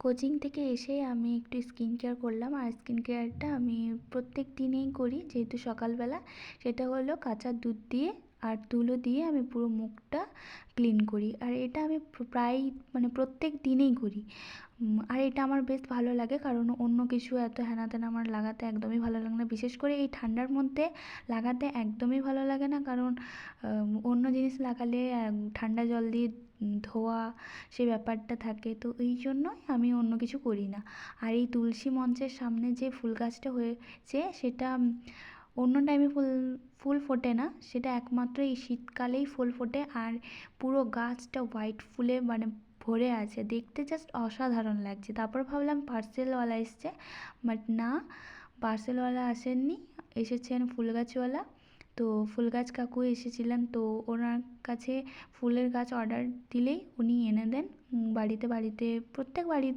Coaching থেকে এসে আমি একটু স্কিন কেয়ার করলাম, আর স্কিন কেয়ারটা আমি প্রত্যেক দিনেই করি যেহেতু সকালবেলা। সেটা হলো কাঁচা দুধ দিয়ে আর তুলো দিয়ে আমি পুরো মুখটা ক্লিন করি, আর এটা আমি প্রায় মানে প্রত্যেক দিনেই করি। আর এটা আমার বেশ ভালো লাগে, কারণ অন্য কিছু এত হেনা তেনা আমার লাগাতে একদমই ভালো লাগে না, বিশেষ করে এই ঠান্ডার মধ্যে লাগাতে একদমই ভালো লাগে না। কারণ অন্য জিনিস লাগালে ঠান্ডা জল দিয়ে ধোয়া সে ব্যাপারটা থাকে, তো এই জন্যই আমি অন্য কিছু করি না। আর এই তুলসী মঞ্চের সামনে যে ফুল গাছটা হয়েছে সেটা অন্য টাইমে ফুল ফুল ফোটে না, সেটা একমাত্র এই শীতকালেই ফুল ফোটে। আর পুরো গাছটা হোয়াইট ফুলে মানে ভরে আছে, দেখতে জাস্ট অসাধারণ লাগছে। তারপর ভাবলাম পার্সেলওয়ালা এসছে, বাট না, পার্সেলওয়ালা আসেননি, এসেছেন ফুল গাছওয়ালা। তো ফুল গাছ কাকু এসেছিলেন, তো ওনার কাছে ফুলের গাছ অর্ডার দিলেই উনি এনে দেন বাড়িতে। বাড়িতে প্রত্যেক বাড়িতে